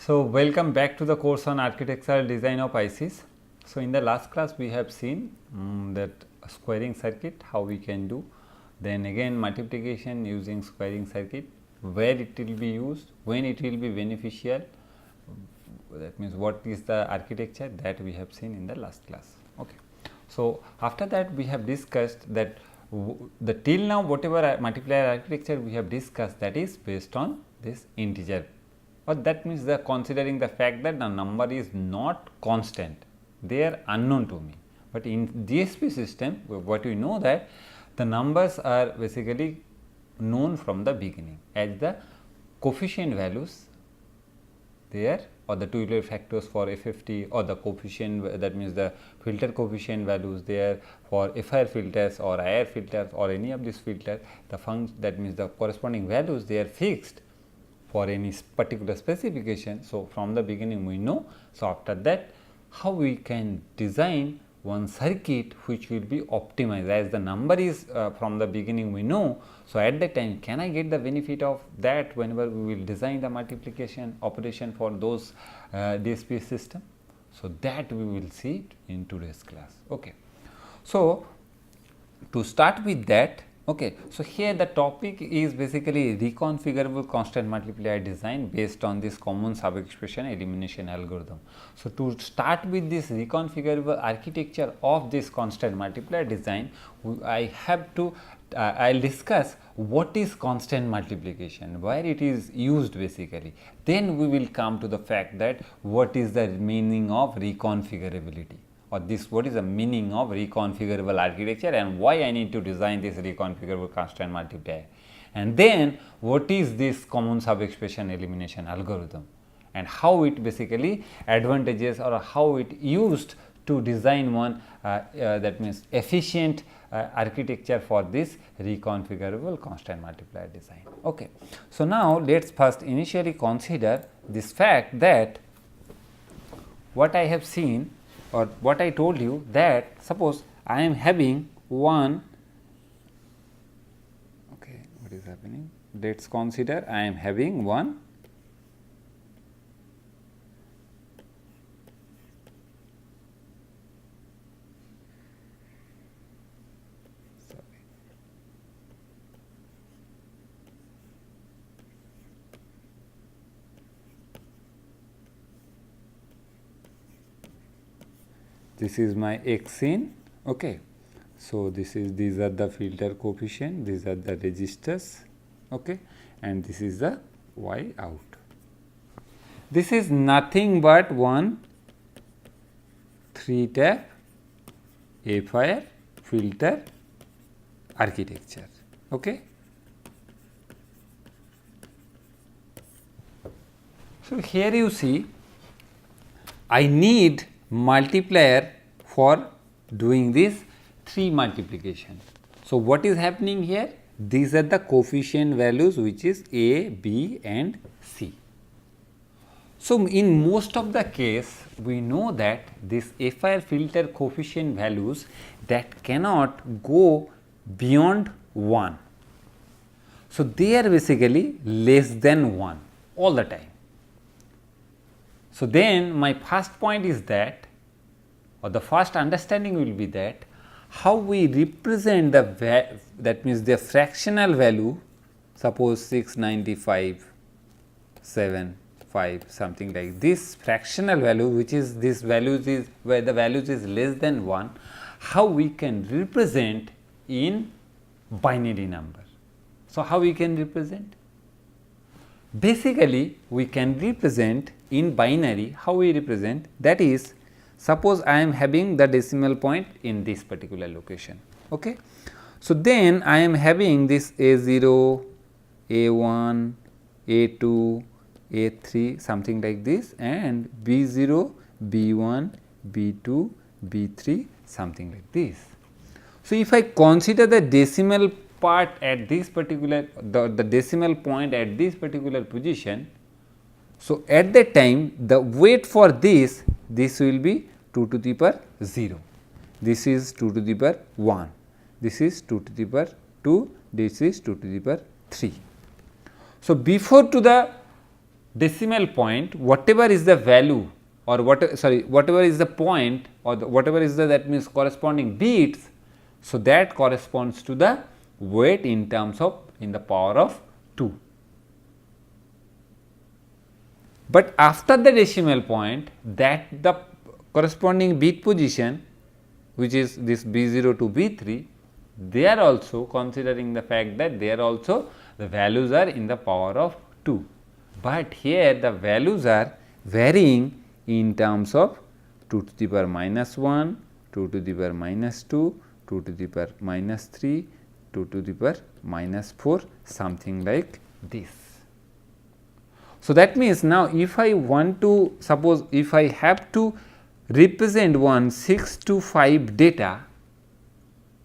So, welcome back to the course on architectural design of ICs. So, in the last class we have seen that squaring circuit how we can do, then again multiplication using squaring circuit, where it will be used, when it will be beneficial, that means what is the architecture, that we have seen in the last class. Okay. So, after that we have discussed that the till now whatever multiplier architecture we have discussed, that is based on this integer, or that means the considering the fact that the number is not constant, they are unknown to me. But in DSP system what we know that the numbers are basically known from the beginning as the coefficient values there, or the two-layer factors for FFT, or the coefficient, that means the filter coefficient values there for FIR filters or IR filters or any of these filters, the function, that means the corresponding values, they are fixed for any particular specification. So, from the beginning we know. So, after that how we can design one circuit which will be optimized, as the number is from the beginning we know. So, at that time can I get the benefit of that whenever we will design the multiplication operation for those DSP system. So, that we will see in today's class. Okay. So, to start with that, okay, so here the topic is basically reconfigurable constant multiplier design based on this common sub expression elimination algorithm. So, to start with this reconfigurable architecture of this constant multiplier design, I have to I will discuss what is constant multiplication, where it is used basically. Then we will come to the fact that what is the meaning of reconfigurability, or this what is the meaning of reconfigurable architecture and why I need to design this reconfigurable constant multiplier, and then what is this common sub expression elimination algorithm and how it basically advantages or how it used to design one that means efficient architecture for this reconfigurable constant multiplier design. Okay. So, now let us first initially consider this fact that what I have seen, or what I told you, that suppose I am having one, okay, what is happening? Let us consider I am having one this is my X in. Okay. So, these are the filter coefficient, these are the resistors, okay, and this is the Y out. This is nothing but one 3-tap FIR filter architecture. Okay. So, here you see I need multiplier for doing this 3 multiplication. So, what is happening here? These are the coefficient values which is A, B and C. So, in most of the case we know that this FIR filter coefficient values that cannot go beyond 1. So, they are basically less than 1 all the time. So, then my first point is that, or the first understanding will be that how we represent the that means the fractional value, suppose 695, 7, 5, something like this fractional value, which is this values is where the values is less than 1, how we can represent in binary number. So, how we can represent? Basically, we can represent in binary. How we represent? That is, suppose I am having the decimal point in this particular location. Okay. So, then I am having this A0, A1, A2, A3, something like this, and B0, B1, B2, B3, something like this. So, if I consider the decimal part at this particular the decimal point at this particular position. So, at that time the weight for this will be 2 to the power 0, this is 2 to the power 1, this is 2 to the power 2, this is 2 to the power 3. So, before to the decimal point, whatever is the value or whatever is the point or whatever is the, that means corresponding bits. So, that corresponds to the weight in terms of in the power of 2. But after the decimal point, that the corresponding bit position, which is this B0 to B3, they are also considering the fact that they are also the values are in the power of 2. But here the values are varying in terms of 2 to the power minus 1, 2 to the power minus 2, 2 to the power minus 3, 2 to the power minus 4, something like this. So, that means now if I want to, suppose if I have to represent one 6 to 5 data,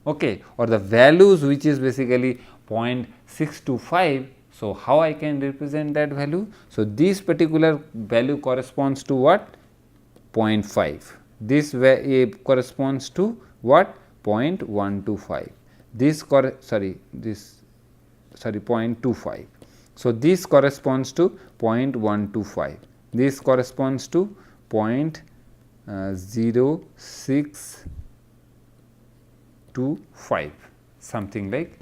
okay, or the values which is basically 0.625. So, how I can represent that value? So, this particular value corresponds to what? 0.5. This corresponds to what? 0.125. This 0.25. So, this corresponds to 0.125. This corresponds to 0.0625, something like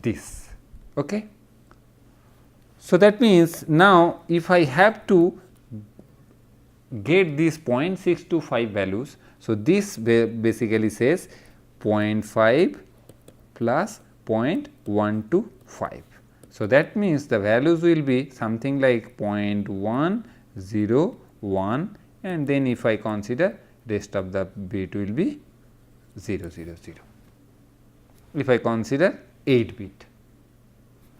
this. Okay. So, that means now if I have to get these 0.625 values, so this basically says 0.5 plus 0.125. So, that means the values will be something like 0.101, and then if I consider rest of the bit will be 000. If I consider 8 bit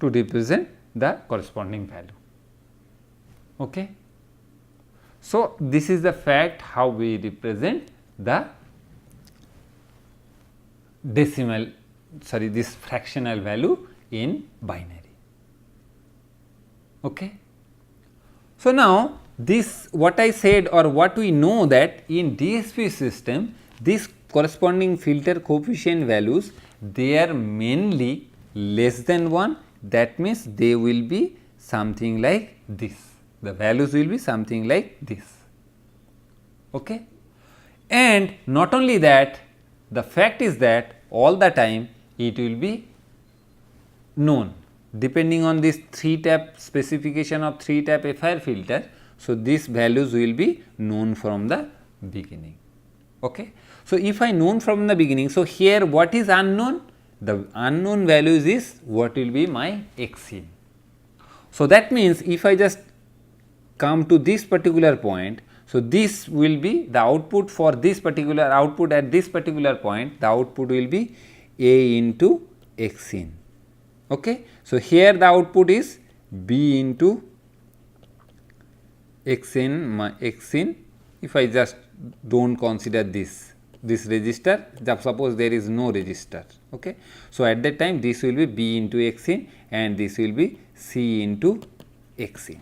to represent the corresponding value. Okay. So, this is the fact how we represent the this fractional value in binary. Okay. So, now this what I said or what we know that in DSP system, this corresponding filter coefficient values, they are mainly less than 1, that means they will be something like this, the values will be something like this. Okay. And not only that, the fact is that all the time it will be known depending on this 3-tap specification of 3-tap FIR filter. So, these values will be known from the beginning. Okay. So, if I known from the beginning, so here what is unknown? The unknown values is what will be my x in. So, that means if I just come to this particular point, so this will be the output for this particular output at this particular point, the output will be A into x in. Okay. So, here the output is B into x in if I just do not consider this register, suppose there is no register. Okay. So, at that time this will be B into x in and this will be C into x in.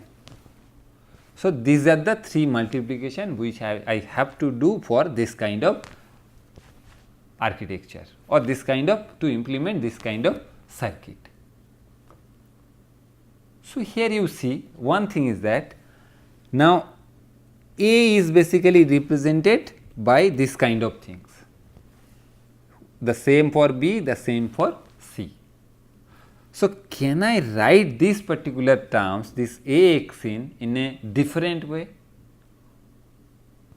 So, these are the 3 multiplication which I have to do for this kind of architecture or this kind of to implement this kind of circuit. So, here you see one thing is that now A is basically represented by this kind of things, the same for B, the same for C. So, can I write these particular terms, this A x in a different way?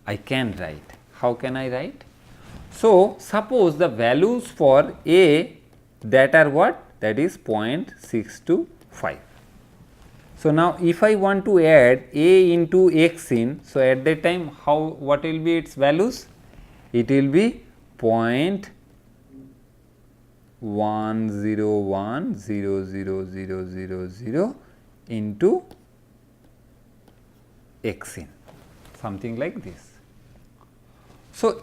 I can write. How can I write? So, suppose the values for A that are what? That is 0.625. So, now if I want to add A into x in, so at that time what will be its values? It will be 0.1010000 into x in, something like this. So,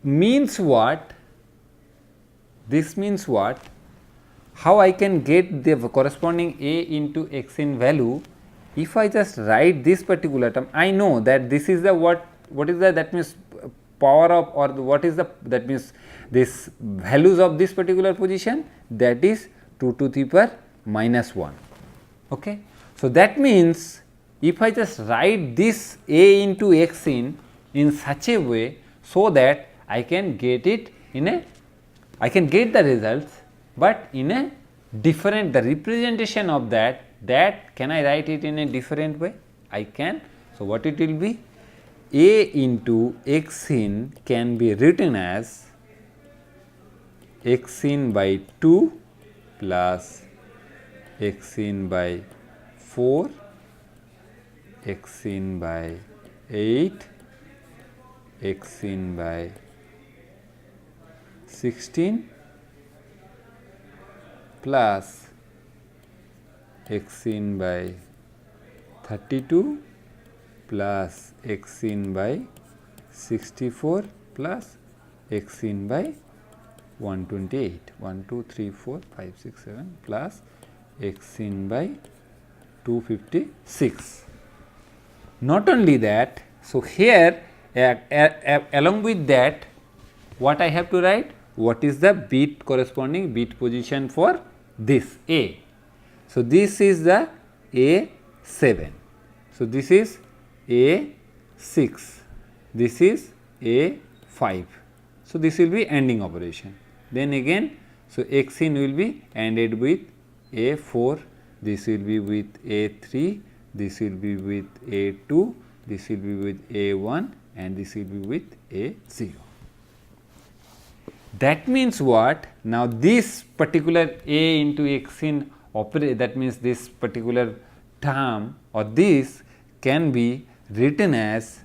means what? This means what? How I can get the corresponding A into x in value? If I just write this particular term, I know that this is the what is the, that means power of, or what is the, that means this values of this particular position, that is 2 to the power minus 1. Okay. So, that means if I just write this A into X in such a way, so that I can get it in a, I can get the results, but in a different, the representation of that can I write it in a different way? I can. So, what it will be? A into X in can be written as X in by 2 plus X in by 4, X in by 8, X in by 16 plus X in by 32 plus X in by 64 plus X in by 128, 1, 2, 3, 4, 5, 6, 7 plus X in by 256. Not only that, so here along with that, what I have to write? What is the bit corresponding bit position for this A? So, this is the A7. So, this is A6, this is A5. So, this will be ANDing operation. Then again, so X in will be ANDed with A4, this will be with A3, this will be with A2, this will be with A1 and this will be with A0. That means what? Now, this particular A into X in operate, that means this particular term or this can be written as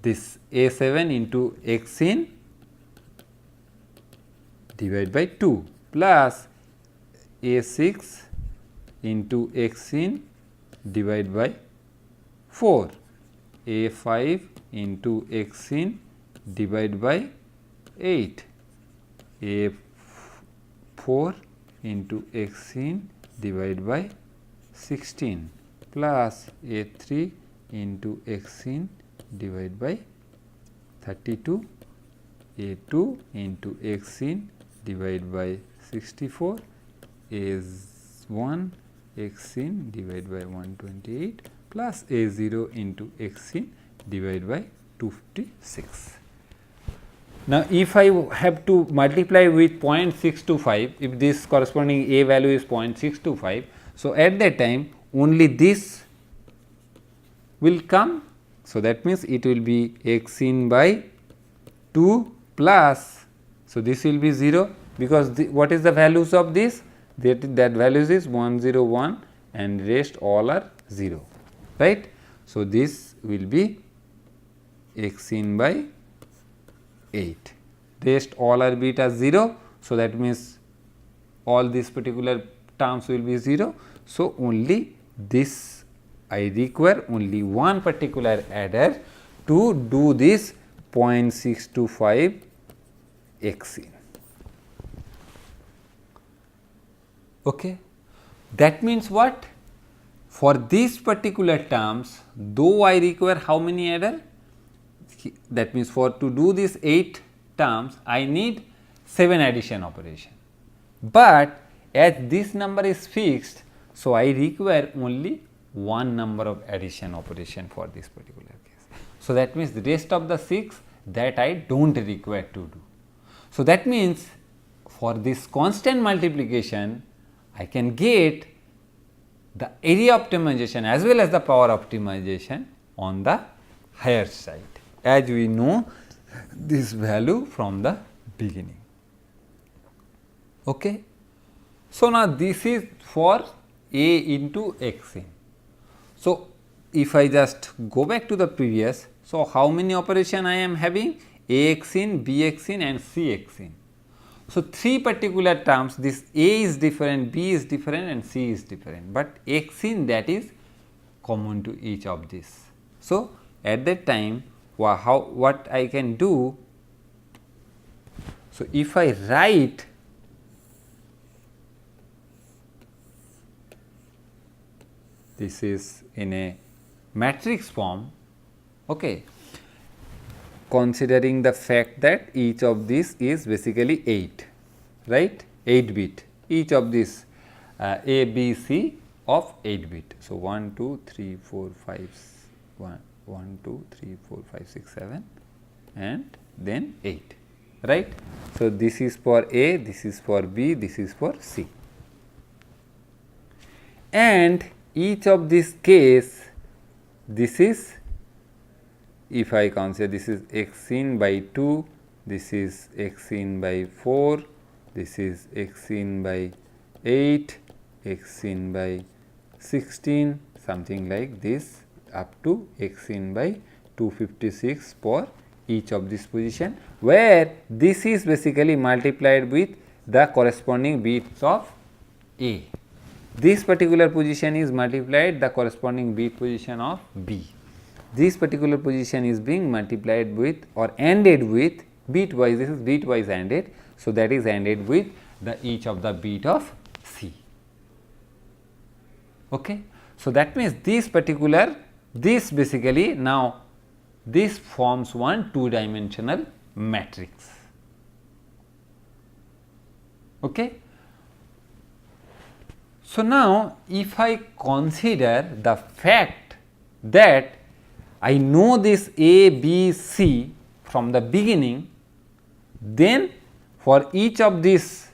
this A7 into X in divided by 2 plus A6 into X in divided by 4, A5 into X in divided by 8, A4 into X in divided by 16 plus A3 into X in divided by 32, A2 into X in divided by 64, A1 X in divided by 128 plus A0 into X in divided by 256. Now, if I have to multiply with 0.625, if this corresponding A value is 0.625, so at that time only this will come. So, that means it will be X in by 2 plus, so this will be 0 because what is the values of this? That values is 101 and rest all are 0, right. So, this will be X in by 8, rest all are beta 0. So, that means all these particular terms will be 0. So, only this I require only one particular adder to do this 0.625 X in. Okay. That means what? For these particular terms, though I require how many adder? That means, for to do this 8 terms, I need 7 addition operation, but as this number is fixed, so I require only one number of addition operation for this particular case. So, that means the rest of the 6 that I do not require to do. So, that means for this constant multiplication, I can get the area optimization as well as the power optimization on the higher side, as we know this value from the beginning. Okay. So, now this is for A into X in. So, if I just go back to the previous, so how many operation I am having? A X in, B X in and C X in. So, 3 particular terms, this A is different, B is different and C is different, but X in that is common to each of these. So, at that time what I can do? So, if I write this is in a matrix form, okay, considering the fact that each of these is basically 8, right, 8 bit, each of these A, B, C of 8 bit. So, 1, 2, 3, 4, 5, 1, 2, 3, 4, 5, 6, 7 and then 8, right. So, this is for A, this is for B, this is for C, and each of this case, this is, if I consider this is x in by 2, this is x in by 4, this is x in by 8, x in by 16, something like this up to x in by 256 for each of this position, where this is basically multiplied with the corresponding bits of A. This particular position is multiplied the corresponding bit position of B. This particular position is being multiplied with or ANDed with bitwise, this is bitwise ANDed. So, that is ANDed with the each of the bit of C. Okay. So, that means this particular, this basically now this forms one 2-dimensional matrix. Okay. So, now if I consider the fact that I know this A, B, C from the beginning, then for each of this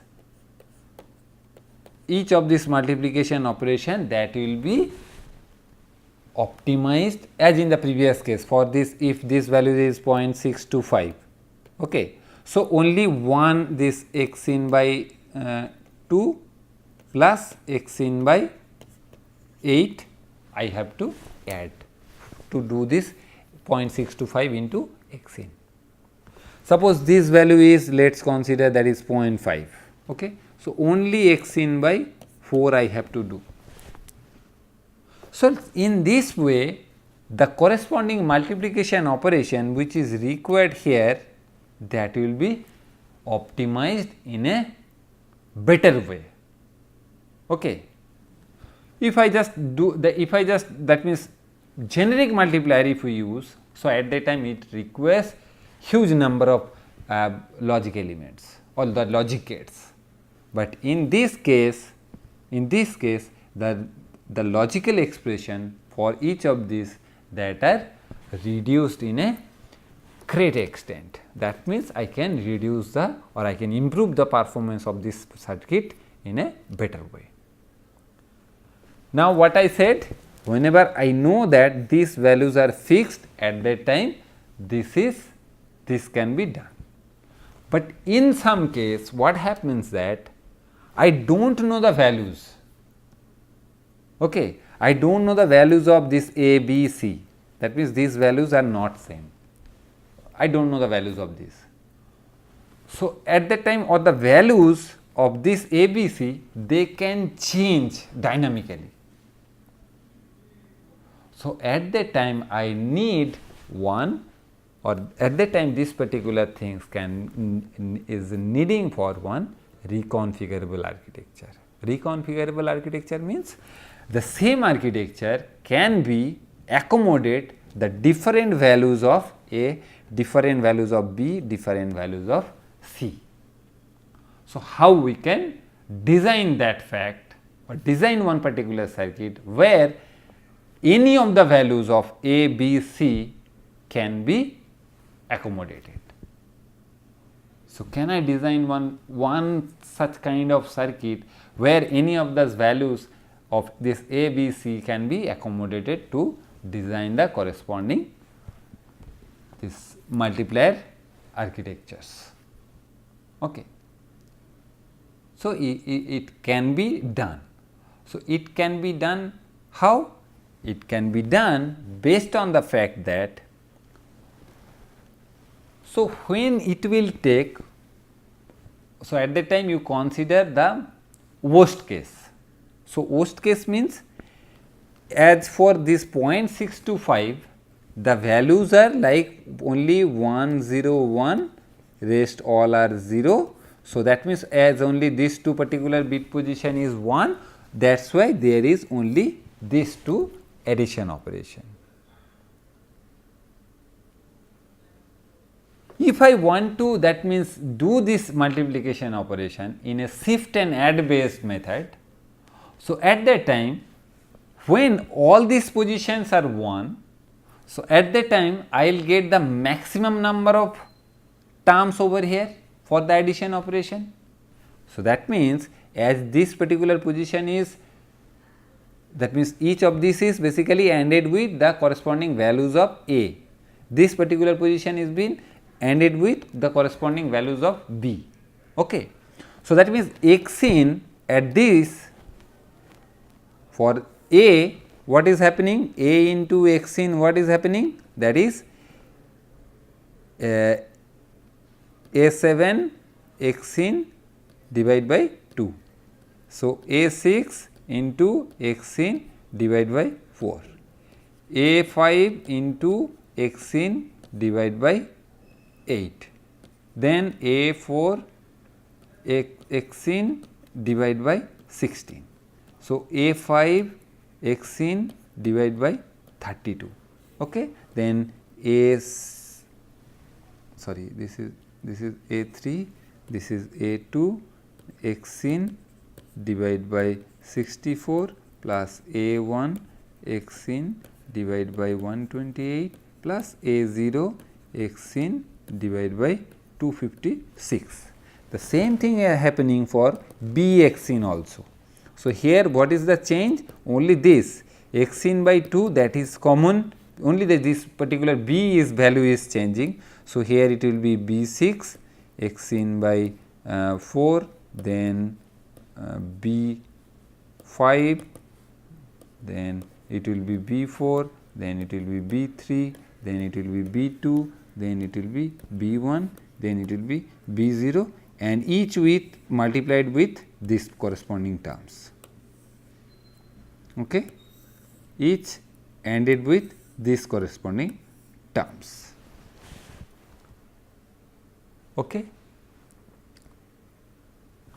multiplication operation, that will be optimized as in the previous case for this, if this value is 0.625. Okay. So, only one this x in by 2 plus x in by 8 I have to add to do this 0.625 into x in. Suppose this value is, let us consider that is 0.5. Okay. So, only x in by 4 I have to do. So, in this way the corresponding multiplication operation which is required here, that will be optimized in a better way. Okay. If I just do the, if I just, that means generic multiplier if we use, so at that time it requires huge number of logic elements or the logic gates, but in this case the logical expression for each of these that are reduced in a great extent. That means I can reduce the, or I can improve the performance of this circuit in a better way. Now, what I said, whenever I know that these values are fixed, at that time this can be done. But in some case what happens that I do not know the values. Okay. I do not know the values of this A, B, C, that means these values are not same. I do not know the values of this. So, at that time, or the values of this A, B, C, they can change dynamically. So, at that time I need one, or at that time this particular things is needing for one reconfigurable architecture. Reconfigurable architecture means the same architecture can be accommodate the different values of A, different values of B, different values of C. So, how we can design that fact or design one particular circuit where any of the values of A, B, C can be accommodated. So, can I design one such kind of circuit where any of those values of this A, B, C can be accommodated to design the corresponding this multiplier architectures. Okay. So, it can be done. So, it can be done how? It can be done based on the fact that, so when it will take, so at that time you consider the worst case. So, worst case means as for this 0.625, the values are like only 1, 0, 1, rest all are 0. So, that means as only this two particular bit position is 1, that is why there is only these two addition operation. If I want to, that means do this multiplication operation in a shift and add based method. So, at that time when all these positions are 1, so at that time I will get the maximum number of terms over here for the addition operation. So, that means as this particular position is, that means each of this is basically ANDed with the corresponding values of A. This particular position is being ANDed with the corresponding values of B. Okay. So, that means x in at this for A, what is happening? A into x in, what is happening? That is A7 x in divided by 2. So, A6 into x in divided by 4, A5 into x in divided by 8, then A4 x in divided by 16. So, A5 x in divided by 32. Okay. Then this is A3, this is A2 x in divided by 64 plus A1 x in divided by 128 plus A0 x in divided by 256. The same thing is happening for B x in also. So, here what is the change? Only this x in by 2, that is common, only that this particular B is value is changing. So, here it will be B6 x in by 4, then B5, then it will be B4, then it will be B3, then it will be B2, then it will be B1, then it will be B0, and each with multiplied with this corresponding terms. Okay. Each ANDed with this corresponding terms. Okay.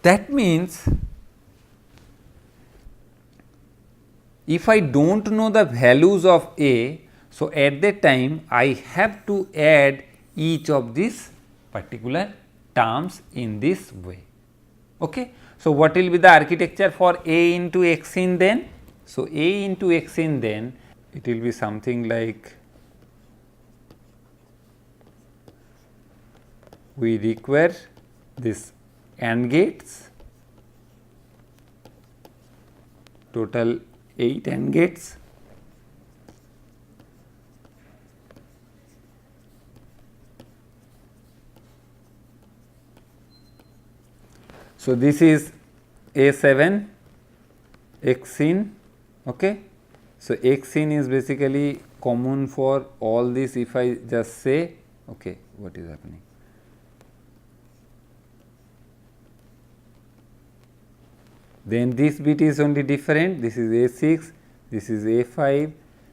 That means, if I do not know the values of A, so at that time I have to add each of these particular terms in this way. Okay. So, what will be the architecture for A into x in then? So, A into x in then, it will be something like, we require this AND gates, total 8 AND gates, so this is A7 x in. Okay. So, x in is basically common for all this. If I just say, okay, what is happening? Then this bit is only different, this is A6, this is A5,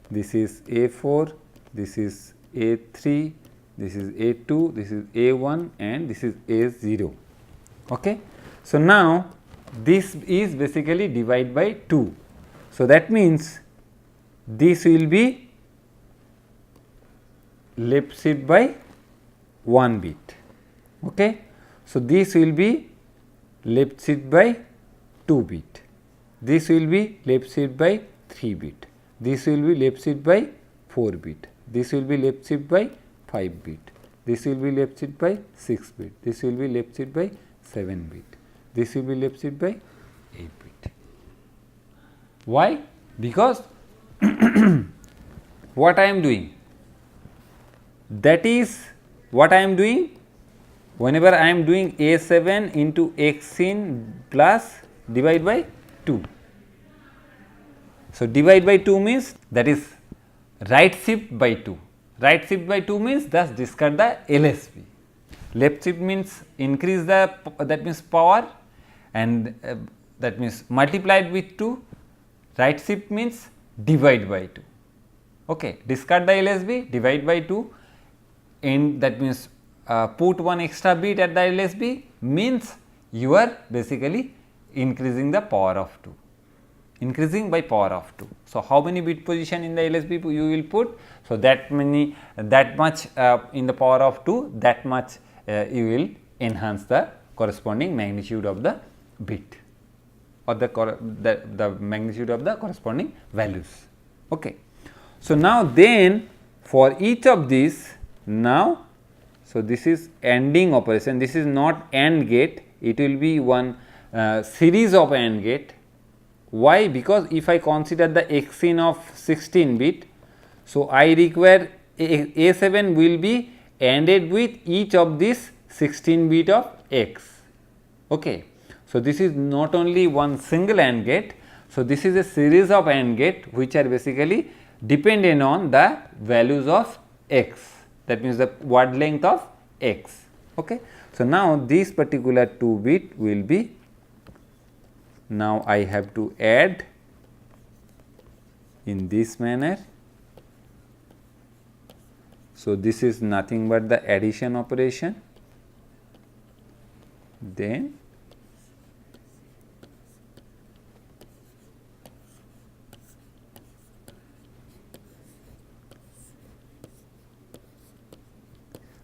this is A4, this is A3, this is A2, this is A1, and this is A0. Okay. So, now this is basically divided by 2. So, that means this will be left shift by 1 bit. Okay. So, this will be left shift by 2 bit, this will be left shift by 3 bit, this will be left shift by 4 bit, this will be left shift by 5 bit, this will be left shift by 6 bit, this will be left shift by 7 bit, this will be left shift by 8 bit. Why? Because what I am doing, that is what I am doing whenever I am doing A7 into x in plus divide by 2. So, divide by 2 means that is right shift by 2, right shift by 2 means thus discard the LSB, left shift means increase the, that means power, and that means multiplied with 2, right shift means divide by 2. Okay. Discard the LSB, divide by 2, and that means put one extra bit at the LSB means you are basically increasing the power of 2, increasing by power of 2. So, how many bit position in the LSB you will put? So, that many, that much in the power of 2, that much you will enhance the corresponding magnitude of the bit. or the magnitude of the corresponding values. Okay. So, now then for each of these now, so this is ANDing operation, this is not AND gate, it will be one series of AND gate. Why? Because if I consider the Xin of 16 bit, so I require A7 will be ANDed with each of these 16 bit of X. Okay. So, this is not only one single AND gate. So, this is a series of AND gate which are basically dependent on the values of X, that means the word length of X. Okay. So, now this particular 2 bit will be, now I have to add in this manner. So, this is nothing but the addition operation, then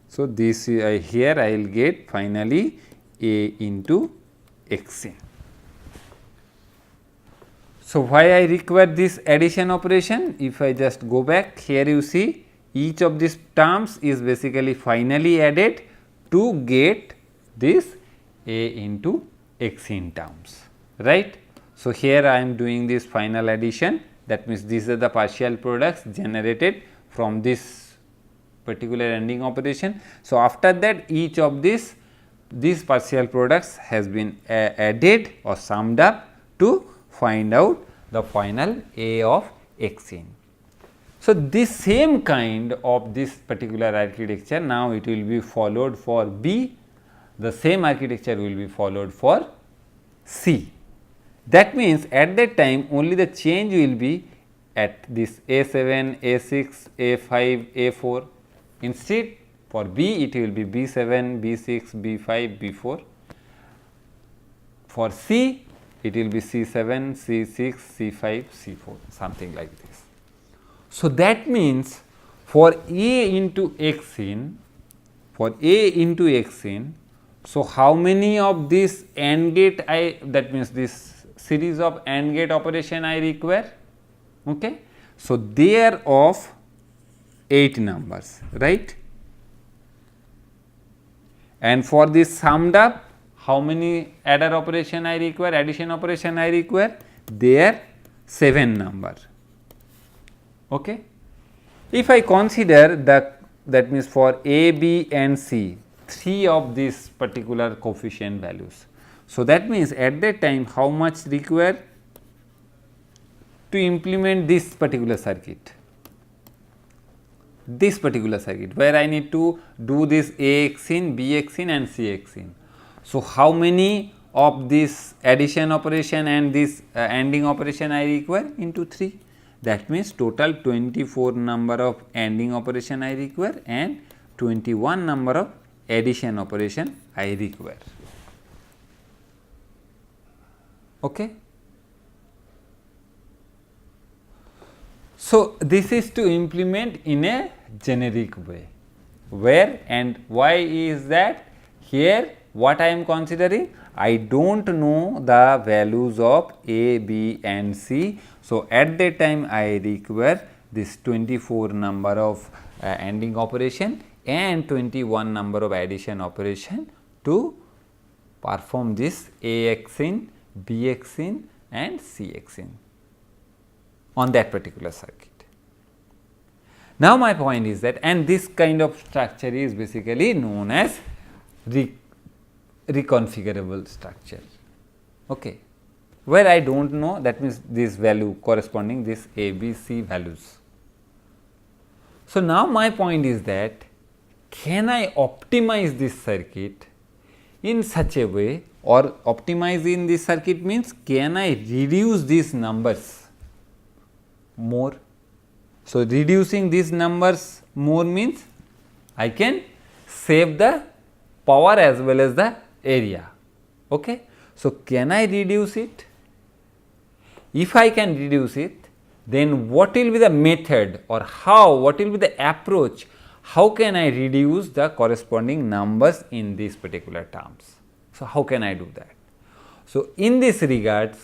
so this here I will get finally A into Xn. So, why I require this addition operation? If I just go back here, you see each of these terms is basically finally added to get this A into Xn terms, right. So, here I am doing this final addition, that means these are the partial products generated from this particular ANDing operation. So, after that each of these partial products has been added or summed up to find out the final A of Xn. So, this same kind of this particular architecture now it will be followed for B, the same architecture will be followed for C. That means, at that time only the change will be at this A7, A6, A5, A4. Instead for B it will be B7, B6, B5, B4. For C it will be C7, C6, C5, C4, something like this. So, that means for A into Xn, so how many of this AND gate that means this series of AND gate operation I require? Okay. So, they are of 8 numbers, right. And for this summed up, how many adder operation I require, addition operation I require? They are 7 number. Okay. If I consider that means for A, B and C, 3 of these particular coefficient values. So, that means at that time how much require to implement this particular circuit? This particular circuit where I need to do this Axn, Bxn and Cxn. So, how many of this addition operation and this ANDing operation I require? Into 3. That means total 24 number of ANDing operation I require and 21 number of addition operation I require. Okay. So, this is to implement in a generic way, where and why is that? Here what I am considering, I do not know the values of A, B and C. So, at that time I require this 24 number of ANDing operation and 21 number of addition operation to perform this Axn, Bxn and Cxn on that particular circuit. Now, my point is that, and this kind of structure is basically known as reconfigurable structure, okay, where I do not know, that means this value corresponding this A, B, C values. So, now my point is that can I optimize this circuit in such a way, or optimize in this circuit means can I reduce these numbers more. So, reducing these numbers more means I can save the power as well as the area. Okay. So, can I reduce it? If I can reduce it, then what will be the method or what will be the approach, how can I reduce the corresponding numbers in these particular terms. So, how can I do that? So, in this regards,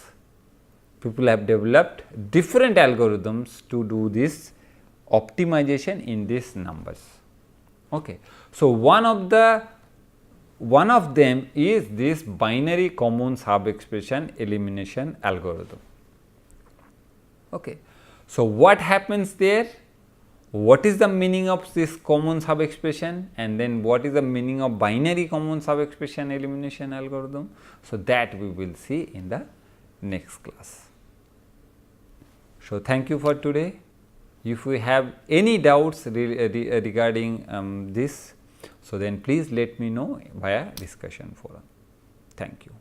people have developed different algorithms to do this optimization in these numbers. Okay. So, one of them is this binary common sub expression elimination algorithm. Okay. So, what happens there? What is the meaning of this common sub expression, and then what is the meaning of binary common sub expression elimination algorithm? So, that we will see in the next class. So, thank you for today. If we have any doubts regarding this, so then please let me know via discussion forum. Thank you.